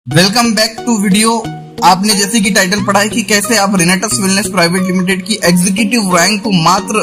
Welcome back to video. आपने जैसे कि टाइटल पढ़ा है कि कैसे आप रेनेटस वेलनेस प्राइवेट लिमिटेड की एग्जीक्यूटिव रैंक को मात्र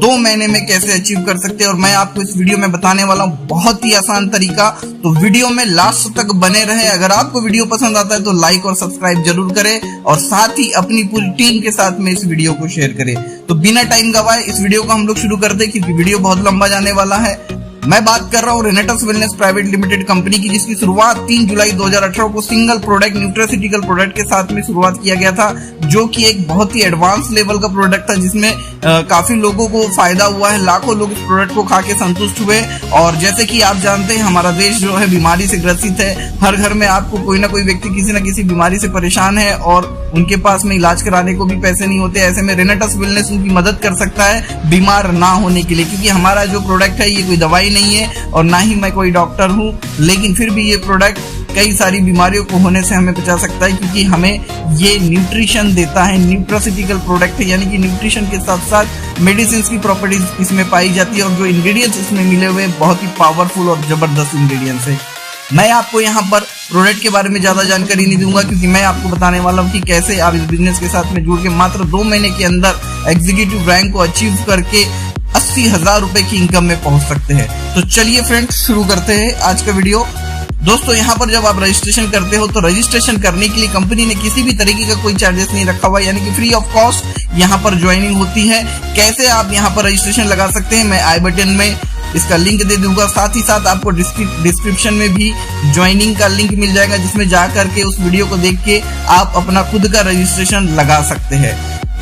2 महीने में कैसे अचीव कर सकते हैं, और मैं आपको इस वीडियो में बताने वाला हूं बहुत ही आसान तरीका। तो वीडियो में लास्ट तक बने रहे। अगर आपको वीडियो पसंद आता है तो लाइक और सब्सक्राइब जरूर करें और साथ ही अपनी पूरी टीम के साथ में इस वीडियो को शेयर करें। तो बिना टाइम गवाए इस वीडियो को हम लोग शुरू करते हैं, क्योंकि वीडियो बहुत लंबा जाने वाला है। मैं बात कर रहा हूँ रेनेटस वेलनेस प्राइवेट लिमिटेड कंपनी की, जिसकी शुरुआत 3 जुलाई 2018 को सिंगल प्रोडक्ट न्यूट्रास्यूटिकल प्रोडक्ट के साथ में शुरुआत किया गया था, जो कि एक बहुत ही एडवांस लेवल का प्रोडक्ट था, जिसमें काफी लोगों को फायदा हुआ है। लाखों लोग इस प्रोडक्ट को खा के संतुष्ट हुए। और जैसे कि आप जानते हैं, हमारा देश जो है बीमारी से ग्रसित है। हर घर में आपको कोई ना कोई व्यक्ति किसी न किसी बीमारी से परेशान है और उनके पास में इलाज कराने को भी पैसे नहीं होते। ऐसे में रेनेटस वेलनेस उनकी मदद कर सकता है बीमार ना होने के लिए, क्योंकि हमारा जो प्रोडक्ट है ये कोई दवाई नहीं है और ना ही मैं कोई डॉक्टर हूँ, लेकिन फिर भी ये प्रोडक्ट कई सारी बीमारियों को होने से हमें बचा सकता है, क्योंकि हमें ये न्यूट्रिशन देता है। न्यूट्रास्यूटिकल प्रोडक्ट है, यानी कि न्यूट्रिशन के साथ साथ मेडिसिन की प्रॉपर्टीज इसमें पाई जाती है, और जो इंग्रेडिएंट्स इसमें मिले हुए बहुत ही पावरफुल और जबरदस्त इंग्रेडिएंट्स है। मैं आपको यहाँ पर प्रोडक्ट के बारे में ज्यादा जानकारी नहीं दूंगा, क्योंकि मैं आपको बताने वाला हूँ कि कैसे आप इस बिजनेस के साथ में जुड़ के मात्र 2 महीने के अंदर एग्जीक्यूटिव रैंक को अचीव करके 80,000 रुपए की इनकम में पहुंच सकते हैं। तो चलिए फ्रेंड्स, शुरू करते हैं आज का वीडियो। दोस्तों, यहाँ पर जब आप रजिस्ट्रेशन करते हो तो रजिस्ट्रेशन करने के लिए कंपनी ने किसी भी तरीके का कोई चार्जेस नहीं रखा हुआ, यानी कि फ्री ऑफ कॉस्ट यहाँ पर ज्वाइनिंग होती है। कैसे आप यहाँ पर रजिस्ट्रेशन लगा सकते हैं, मैं आई बटन में इसका लिंक दे दूंगा। साथ ही साथ आपको डिस्क्रिप्शन में भी ज्वाइनिंग का लिंक मिल जाएगा, जिसमें जा करके उस वीडियो को देख के आप अपना खुद का रजिस्ट्रेशन लगा सकते हैं।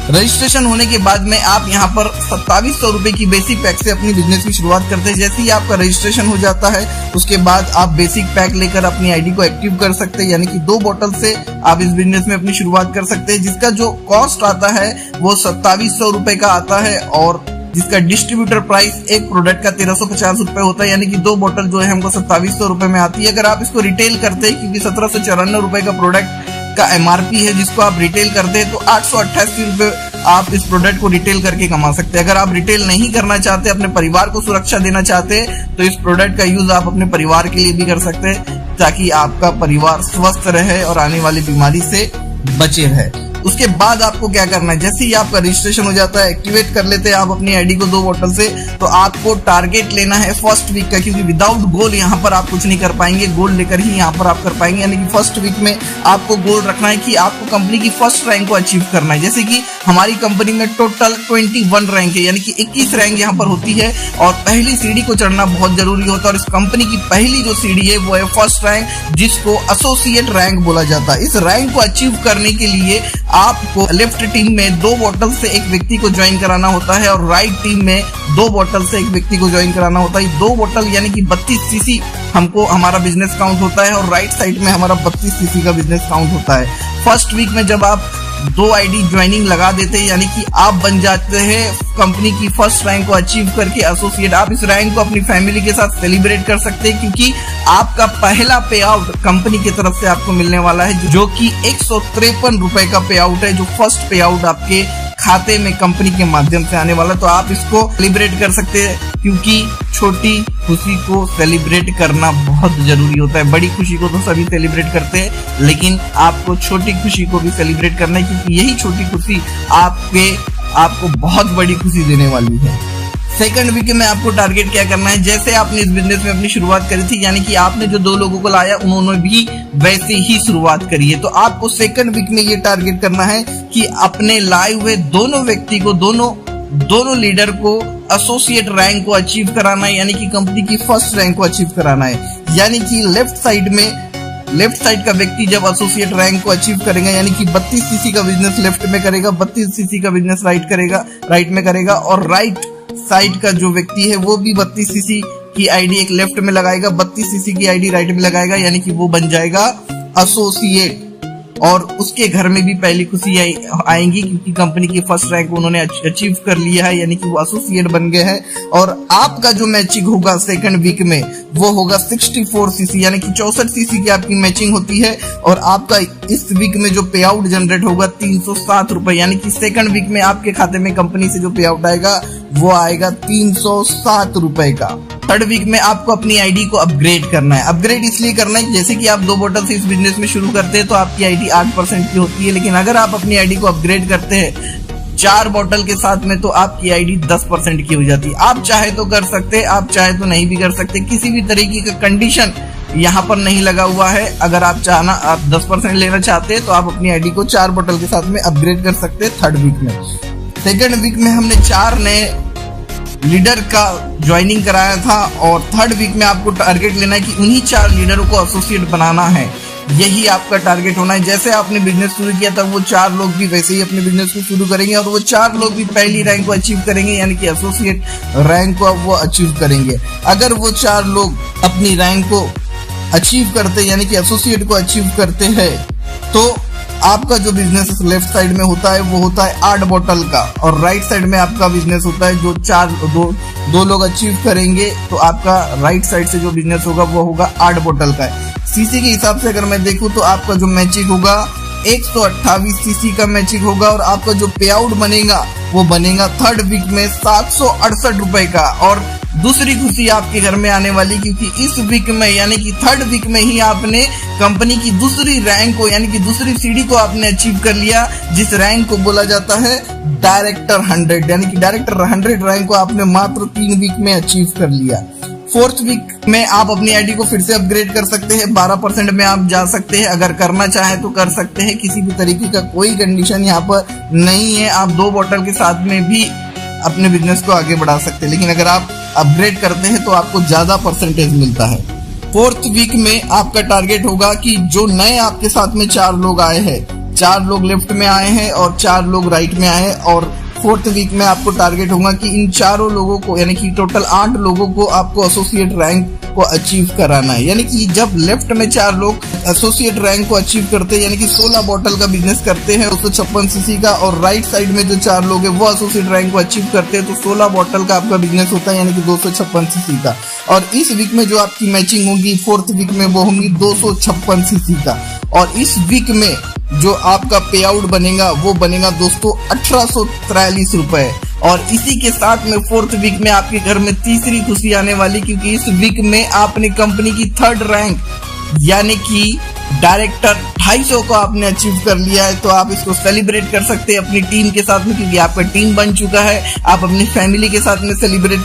रजिस्ट्रेशन होने के बाद में आप यहाँ पर 2700 रुपए की बेसिक पैक से अपनी बिजनेस की शुरुआत करते हैं। जैसे ही आपका रजिस्ट्रेशन हो जाता है, उसके बाद आप बेसिक पैक लेकर अपनी आईडी को एक्टिव कर सकते हैं, यानी कि 2 बोतल से आप इस बिजनेस में अपनी शुरुआत कर सकते हैं, जिसका जो कॉस्ट आता है वो 2700 रुपए का आता है, और जिसका डिस्ट्रीब्यूटर प्राइस एक प्रोडक्ट का 1350 रुपए होता है, यानी कि 2 बोतल जो है हमको 2700 रुपए में आती है। अगर आप इसको रिटेल करते हैं, क्योंकि 1794 रुपए का प्रोडक्ट का एमआरपी है, जिसको आप रिटेल करते हैं, तो 888 रुपए आप इस प्रोडक्ट को रिटेल करके कमा सकते हैं। अगर आप रिटेल नहीं करना चाहते, अपने परिवार को सुरक्षा देना चाहते हैं, तो इस प्रोडक्ट का यूज आप अपने परिवार के लिए भी कर सकते हैं, ताकि आपका परिवार स्वस्थ रहे और आने वाली बीमारी से बचे रहे। उसके बाद आपको क्या करना है, जैसे ही आपका रजिस्ट्रेशन हो जाता है, एक्टिवेट कर लेते हैं आप अपनी आईडी को 2 बोतल से, तो आपको टारगेट लेना है फर्स्ट वीक का, क्योंकि विदाउट गोल यहाँ पर आप कुछ नहीं कर पाएंगे। गोल लेकर ही यहाँ पर आप कर पाएंगे, यानी कि फर्स्ट वीक में आपको गोल रखना है कि आपको कंपनी की फर्स्ट रैंक को अचीव करना है। जैसे कि हमारी कंपनी में टोटल 21 रैंक है, यानी कि 21 रैंक यहाँ पर होती है, और पहली सीढ़ी को चढ़ना बहुत जरूरी होता है। और इस कंपनी की पहली जो सीढ़ी है वो है फर्स्ट रैंक, जिसको एसोसिएट रैंक बोला जाता है। इस रैंक को अचीव करने के लिए आपको लेफ्ट टीम में 2 बोतल से एक व्यक्ति को ज्वाइन कराना होता है, और राइट टीम में 2 बोतल से एक व्यक्ति को ज्वाइन कराना होता है। 2 बोतल यानी कि 32 सीसी हमको हमारा बिजनेस काउंट होता है, और राइट साइड में हमारा 32 सीसी का बिजनेस काउंट होता है। फर्स्ट वीक में जब आप 2 आईडी ज्वाइनिंग लगा देते हैं, यानी कि आप बन जाते हैं कंपनी की फर्स्ट रैंक को अचीव करके एसोसिएट। आप इस रैंक को अपनी फैमिली के साथ सेलिब्रेट कर सकते हैं, क्योंकि आपका पहला पे आउट कंपनी की तरफ से आपको मिलने वाला है, जो कि 153 रुपए का पे आउट है, जो फर्स्ट पे आउट आपके खाते में कंपनी के माध्यम से आने वाला। तो आप इसको सेलिब्रेट कर सकते हैं, क्योंकि छोटी खुशी को सेलिब्रेट करना बहुत जरूरी होता है। बड़ी खुशी को तो सभी सेलिब्रेट करते हैं, लेकिन आपको छोटी खुशी को भी सेलिब्रेट करना है, क्योंकि यही छोटी खुशी आपको बहुत बड़ी खुशी देने वाली है। सेकंड वीक में आपको टारगेट क्या करना है, जैसे आपने इस बिजनेस में अपनी शुरुआत करी थी, यानी कि आपने जो 2 लोगों को लाया उन्होंने भी वैसे ही शुरुआत करी है, तो आपको सेकंड वीक में ये टारगेट करना है कि अपने लाए हुए दोनों व्यक्ति को, दोनों लीडर को एसोसिएट रैंक को अचीव कराना है, यानी कि कंपनी की फर्स्ट रैंक को अचीव कराना है। यानी कि लेफ्ट साइड का व्यक्ति जब एसोसिएट रैंक को अचीव करेगा, यानी कि 32 सीसी का बिजनेस लेफ्ट में करेगा, 32 सीसी का बिजनेस राइट में करेगा, और राइट साइड का जो व्यक्ति है वो भी 32 सीसी की आईडी एक लेफ्ट में लगाएगा, 32 सीसी की आईडी राइट में लगाएगा, यानी कि वो बन जाएगा एसोसिएट। और उसके घर में भी पहली खुशी आएंगी, क्योंकि कंपनी की फर्स्ट रैंक उन्होंने अचीव कर लिया है, यानी कि वो एसोसिएट बन गए हैं। और आपका जो मैचिंग होगा सेकंड वीक में वो होगा 64 सीसी, यानी कि 64 सीसी की आपकी मैचिंग होती है, और आपका इस वीक में जो पे आउट जनरेट होगा 307 रुपए, यानी कि सेकंड वीक में आपके खाते में कंपनी से जो पे आउट आएगा वो आएगा 307 रुपए का। थर्ड वीक में आपको अपनी आईडी को अपग्रेड करना है। अपग्रेड इसलिए करना है जैसे कि आप 2 बोतल से इस बिजनेस में शुरू करते हैं तो आपकी आईडी 8% की होती है, लेकिन अगर आप अपनी आईडी को अपग्रेड करते हैं 4 बोतल के साथ में तो आपकी आईडी 10% की हो जाती है। आप चाहे तो कर सकते, आप चाहे तो नहीं भी कर सकते, किसी भी तरीके का कंडीशन यहाँ पर नहीं लगा हुआ है। अगर आप 10% लेना चाहते हैं तो आप अपनी आईडी को 4 बोतल के साथ में अपग्रेड कर सकते हैं थर्ड वीक में। सेकेंड वीक में हमने 4 नए लीडर का ज्वाइनिंग कराया था और थर्ड वीक में आपको टारगेट लेना है कि उन्हीं 4 लीडरों को एसोसिएट बनाना है। यही आपका टारगेट होना है। जैसे आपने बिजनेस शुरू किया था वो 4 लोग भी वैसे ही अपने बिजनेस को शुरू करेंगे और वो 4 लोग भी पहली रैंक को अचीव करेंगे, यानी कि एसोसिएट रैंक को वो अचीव करेंगे। अगर वो 4 लोग अपनी रैंक को अचीव करते यानी कि एसोसिएट को अचीव करते हैं तो आपका जो बिजनेस लेफ्ट साइड में होता है वो होता है 8 बोतल का और राइट साइड में आपका बिजनेस होता है जो 2 लोग अचीव करेंगे तो आपका राइट साइड से जो बिजनेस होगा वो होगा 8 बोतल का है। सीसी के हिसाब से अगर मैं देखूं तो आपका जो मैचिंग होगा 128 सीसी का मैचिंग होगा और आपका जो पे आउट बनेगा वो बनेगा थर्ड वीक में 768 रुपए का। और दूसरी खुशी आपके घर में आने वाली क्योंकि इस वीक में यानी कि थर्ड वीक में ही आपने कंपनी की दूसरी रैंक को यानी कि दूसरी सीढ़ी को आपने अचीव कर लिया, जिस रैंक को बोला जाता है डायरेक्टर 100, यानी कि डायरेक्टर 100 रैंक को आपने मात्र 3 वीक में अचीव कर लिया। फोर्थ वीक में आप अपनी आईडी को फिर से अपग्रेड कर सकते हैं, 12% में आप जा सकते हैं। अगर करना चाहे तो कर सकते हैं, किसी भी तरीके का कोई कंडीशन यहाँ पर नहीं है। आप 2 बोतल के साथ में भी अपने बिजनेस को आगे बढ़ा सकते हैं, लेकिन अगर आप अपग्रेड करते हैं तो आपको ज्यादा परसेंटेज मिलता है। फोर्थ वीक में आपका टारगेट होगा कि जो नए आपके साथ में 4 लोग आए हैं, 4 लोग लेफ्ट में आए हैं और 4 लोग राइट में आए हैं, और फोर्थ वीक में आपको टारगेट होगा कि इन 4 लोगों को यानी कि टोटल 8 लोगों को आपको एसोसिएट रैंक को अचीव कराना है। यानी कि जब लेफ्ट में 4 लोग एसोसिएट रैंक को अचीव करते हैं यानी कि 16 बोतल का बिजनेस करते हैं 256 सीसी का, और राइट साइड में जो 4 लोग हैं वो एसोसिएट रैंक को अचीव करते हैं तो 16 बोतल का आपका बिजनेस होता है यानी कि 256 सीसी का। और इस वीक में जो आपकी मैचिंग होगी फोर्थ वीक में वो होंगी 256 सीसी का। और इस वीक में जो आपका पे आउट बनेगा वो बनेगा दोस्तों 1843 रुपए। और इसी के साथ में फोर्थ वीक में आपके घर में तीसरी खुशी आने वाली, क्योंकि इस वीक में आपने कंपनी की थर्ड रैंक यानी कि डायरेक्टर 250 को आपने अचीव कर लिया है। तो आप इसको सेलिब्रेट कर सकते हैं अपनी टीम के साथ में, क्योंकि आपका टीम बन चुका है। आप अपनी फैमिली के साथ में सेलिब्रेट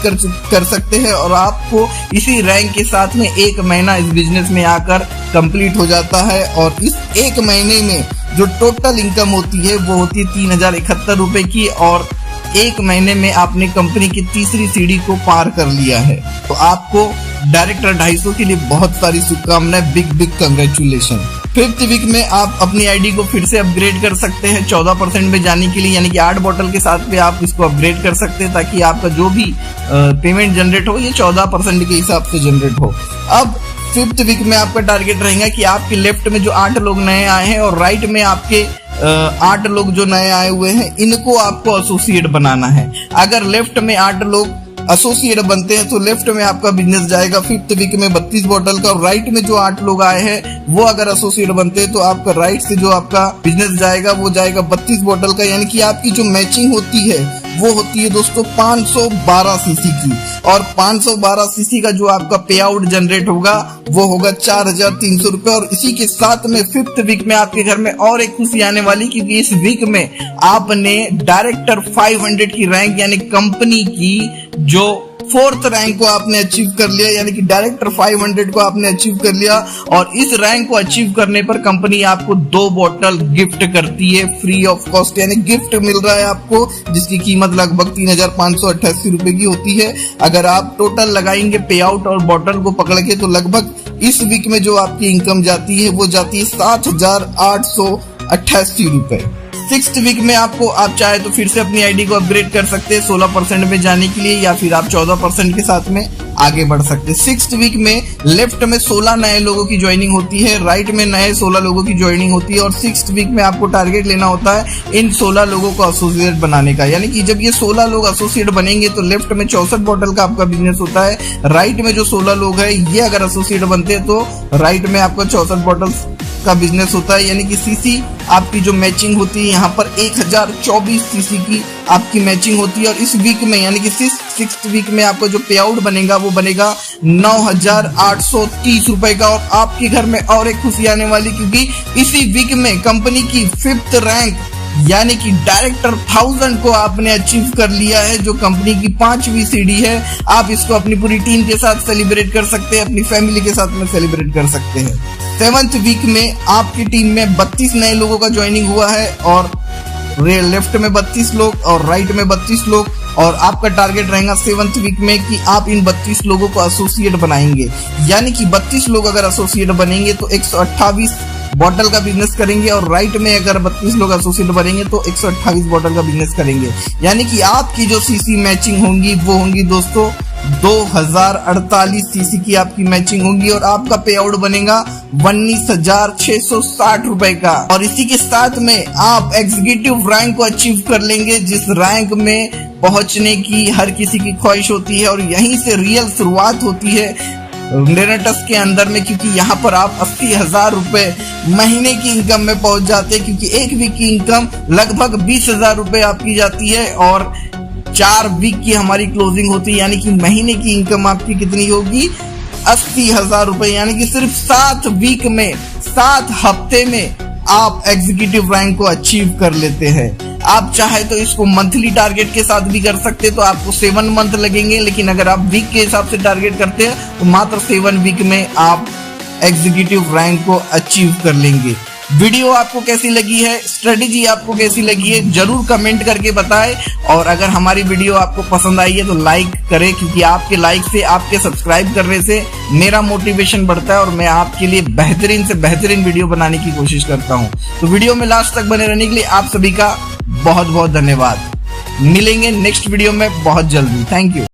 कर सकते हैं और आपको इसी रैंक के साथ में 1 महीना इस बिजनेस में आकर कंप्लीट हो जाता है। और इस 1 महीने में जो टोटल इनकम होती है वो होती है 3071 रुपए की, और 1 महीने में आपने कंपनी की तीसरी सीढ़ी को पार कर लिया है। तो आपको डायरेक्टर 250 के लिए बहुत सारी शुभकामनाएं, बिग कंग्रेचुलेशन। फिफ्थ वीक में आप अपनी आईडी को फिर से अपग्रेड कर सकते हैं 14% में जाने के लिए, यानी कि 8 बोतल के साथ में आप इसको अपग्रेड कर सकते हैं ताकि आपका जो भी पेमेंट जनरेट हो ये 14% के हिसाब से जनरेट हो। अब फिफ्थ वीक में आपका टारगेट रहेगा कि आपके लेफ्ट में जो 8 लोग नए आए हैं और राइट में आपके 8 लोग जो नए आए हुए हैं इनको आपको एसोसिएट बनाना है। अगर लेफ्ट में 8 लोग एसोसिएट बनते हैं तो लेफ्ट में आपका बिजनेस जाएगा फिफ्थ वीक में 32 बोतल का, और राइट में जो 8 लोग आए हैं वो अगर एसोसिएट बनते हैं तो आपका राइट से जो आपका बिजनेस जाएगा वो जाएगा 32 बोतल का। यानी कि आपकी जो मैचिंग होती है वो होती है दोस्तों 512 सीसी की, और 512 सीसी का जो आपका पे आउट जनरेट होगा वो होगा 4300 रुपए। और इसी के साथ में फिफ्थ वीक में आपके घर में और एक खुशी आने वाली, क्योंकि इस वीक में आपने डायरेक्टर 500 की रैंक यानी कंपनी की जो फोर्थ रैंक को आपने अचीव कर लिया, यानी कि डायरेक्टर 500 को आपने अचीव कर लिया। और इस रैंक को अचीव करने पर कंपनी आपको 2 बोतल गिफ्ट करती है फ्री ऑफ कॉस्ट, यानी गिफ्ट मिल रहा है आपको, जिसकी कीमत लगभग 3588 रुपए की होती है। अगर आप टोटल लगाएंगे पे आउट और बोतल को पकड़ के तो लगभग इस वीक में जो आपकी इनकम जाती है वो जाती है 7888 रुपए। सिक्स्थ वीक में आपको आप चाहे तो फिर से अपनी आईडी को अपग्रेड कर सकते हैं 16% में जाने के लिए, या फिर आप 14% के साथ में आगे बढ़ सकते हैं। सिक्स्थ वीक में लेफ्ट में 16 नए लोगों की ज्वाइनिंग होती है, राइट में नए 16 लोगों की ज्वाइनिंग होती है, और सिक्स्थ वीक में आपको टारगेट लेना होता है इन 16 लोगों को एसोसिएट बनाने का। यानी कि जब ये 16 लोग एसोसिएट बनेंगे तो लेफ्ट में 64 बोतल का आपका बिजनेस होता है, राइट में जो 16 लोग हैं ये अगर एसोसिएट बनते हैं तो राइट में आपका 64 बोतल का बिजनेस होता है। यानी कि सीसी आपकी जो मैचिंग होती है यहाँ पर 1024 सीसी की आपकी मैचिंग होती है। और इस वीक में यानी कि 6th वीक में आपको जो पे आउट बनेगा वो बनेगा 9,830 रुपए का। और आपके घर में और एक खुशी आने वाली, क्योंकि इसी वीक में कंपनी की 5th रैंक यानी कि डायरेक्टर 1000 को आपने अचीव कर लिया है, जो कंपनी की 5वीं सीढ़ी है। आप इसको अपनी पूरी टीम के साथ सेलिब्रेट कर सकते हैं, अपनी फैमिली के साथ में सेलिब्रेट कर सकते हैं। 7th वीक में आपकी टीम में 32 नए लोगों का ज्वाइनिंग हुआ है, और लेफ्ट में 32 लोग और राइट में 32 लोग। और आपका टारगेट रहेगा 7th वीक में कि आप इन 32 लोगों को एसोसिएट बनाएंगे, यानी कि 32 लोग अगर एसोसिएट बनेंगे तो 128 बॉटल का बिजनेस करेंगे, और राइट में अगर 32 लोग एसोसिएट बनेंगे तो 128 बॉटल का बिजनेस करेंगे। यानी कि आपकी जो सीसी मैचिंग होंगी वो होंगी दोस्तों 2048 सीसी की आपकी मैचिंग होगी, और आपका पे आउट बनेगा 19,660 रुपए का। और इसी के साथ में आप एग्जीक्यूटिव रैंक को अचीव कर लेंगे, जिस रैंक में पहुंचने की हर किसी की ख्वाहिश होती है, और यहीं से रियल शुरुआत होती है रेनेटस के अंदर में, क्योंकि यहाँ पर आप 80,000 रुपए महीने की इनकम में पहुंच जाते हैं, क्योंकि एक वीक की इनकम लगभग 20,000 रुपए आपकी जाती है, और 4 वीक की हमारी क्लोजिंग होती है, यानी कि महीने की इनकम आपकी कितनी होगी 80,000 रुपए। यानी कि सिर्फ 7 वीक में 7 हफ्ते में आप एग्जीक्यूटिव रैंक को अचीव कर लेते हैं। आप चाहे तो इसको मंथली टारगेट के साथ भी कर सकते हैं, तो आपको 7 मंथ लगेंगे, लेकिन अगर आप वीक के हिसाब से टारगेट करते हैं तो मात्र 7 वीक में आप एग्जीक्यूटिव रैंक को अचीव कर लेंगे। वीडियो आपको कैसी लगी है, स्ट्रेटेजी आपको कैसी लगी है, जरूर कमेंट करके बताएं। और अगर हमारी वीडियो आपको पसंद आई है तो लाइक करें, क्योंकि आपके लाइक से, आपके सब्सक्राइब करने से मेरा मोटिवेशन बढ़ता है, और मैं आपके लिए बेहतरीन से बेहतरीन वीडियो बनाने की कोशिश करता हूं। तो वीडियो में लास्ट तक बने रहने के लिए आप सभी का बहुत बहुत धन्यवाद। मिलेंगे नेक्स्ट वीडियो में बहुत जल्दी। Thank you.